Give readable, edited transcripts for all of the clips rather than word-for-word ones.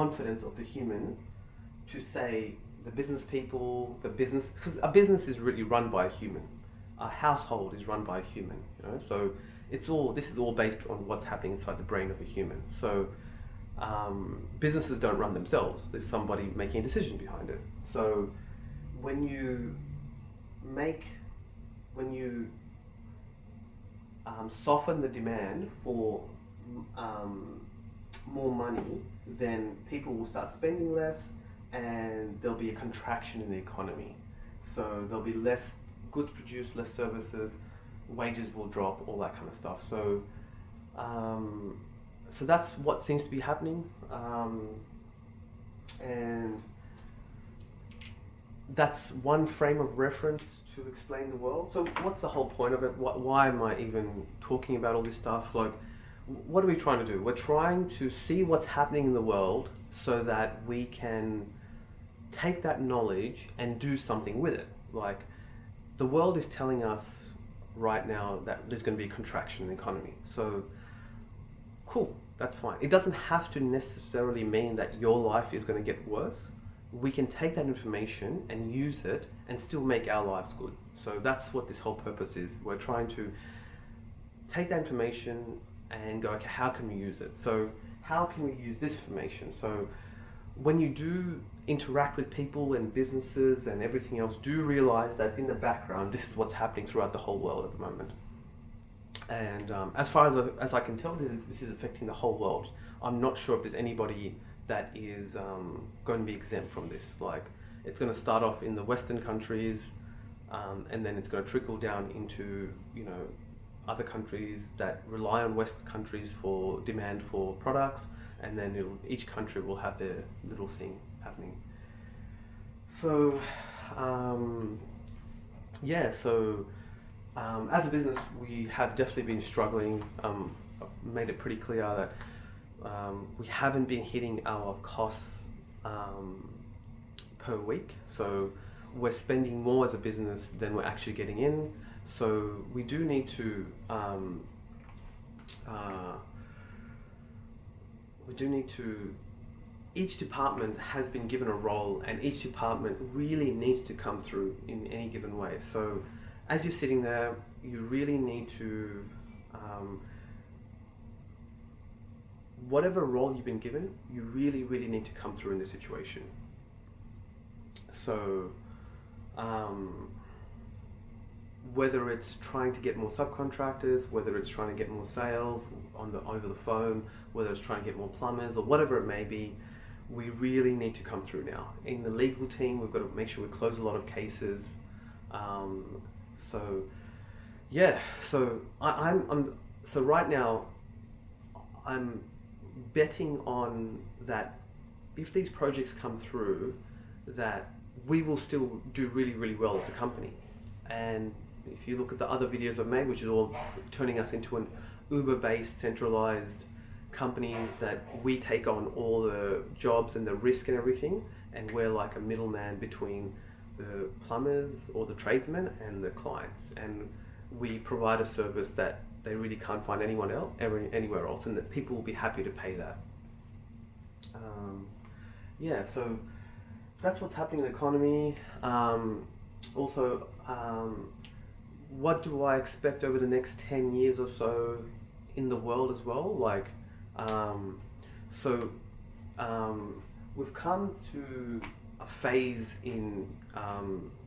confidence of the human to say the business people, the business, because a business is really run by a human. A household is run by a human, so this is all based on what's happening inside the brain of a human. So businesses don't run themselves. There's somebody making a decision behind it. So when you soften the demand for more money, then people will start spending less, and there'll be a contraction in the economy. So there'll be less goods produced, less services, wages will drop, all that kind of stuff. So so that's what seems to be happening, and that's one frame of reference to explain the world. So what's the whole point of it? Why am I even talking about all this stuff? Like, what are we trying to do? We're trying to see what's happening in the world so that we can take that knowledge and do something with it. Like, the world is telling us right now that there's going to be a contraction in the economy. So, cool, that's fine. It doesn't have to necessarily mean that your life is going to get worse. We can take that information and use it and still make our lives good. So that's what this whole purpose is. We're trying to take that information and go, okay, how can we use it? So how can we use this information? So when you do interact with people and businesses and everything else, do realize that in the background, this is what's happening throughout the whole world at the moment. And as far as I can tell, this is affecting the whole world. I'm not sure if there's anybody that is going to be exempt from this. Like, it's going to start off in the Western countries, and then it's going to trickle down into other countries that rely on West countries for demand for products, and then each country will have their little thing happening. So as a business, we have definitely been struggling. I've made it pretty clear that we haven't been hitting our costs per week. So we're spending more as a business than we're actually getting in. So we do need to each department has been given a role, and each department really needs to come through in any given way. So as you're sitting there, you really need to whatever role you've been given, you really, really need to come through in this situation. So whether it's trying to get more subcontractors, whether it's trying to get more sales over the phone, whether it's trying to get more plumbers, or whatever it may be, we really need to come through now. In the legal team, we've got to make sure we close a lot of cases. So right now, I'm betting on that if these projects come through, that we will still do really, really well as a company. And if you look at the other videos I've made, which is all turning us into an Uber-based, centralized company, that we take on all the jobs and the risk and everything, and we're like a middleman between the plumbers or the tradesmen and the clients, and we provide a service that they really can't find anywhere else, and that people will be happy to pay that. So that's what's happening in the economy. Also, what do I expect over the next 10 years or so in the world as well? Like, we've come to a phase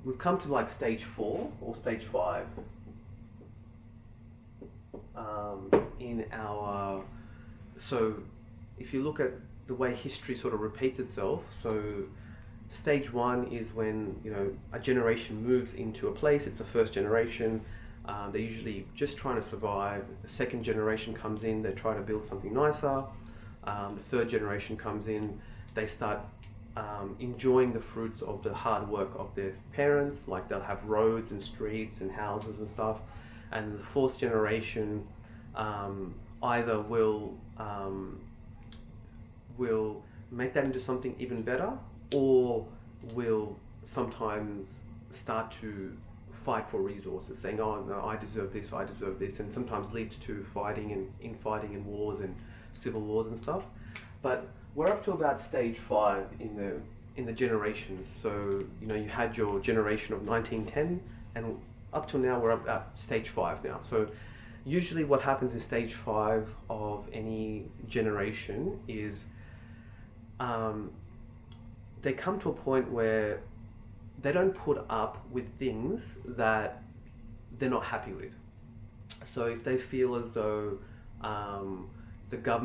we've come to like stage 4 or stage 5 so if you look at the way history sort of repeats itself, so stage 1 is when a generation moves into a place. It's the first generation. They're usually just trying to survive. The second generation comes in, they try to build something nicer. The third generation comes in, they start enjoying the fruits of the hard work of their parents, like they'll have roads and streets and houses and stuff. And the fourth generation either will make that into something even better, or will sometimes start to fight for resources, saying, oh no, I deserve this, and sometimes leads to infighting and wars and civil wars and stuff. But we're up to about stage 5 in the generations. So you had your generation of 1910, and up till now we're up at stage 5 now. So usually what happens in stage 5 of any generation is they come to a point where they don't put up with things that they're not happy with. So if they feel as though the government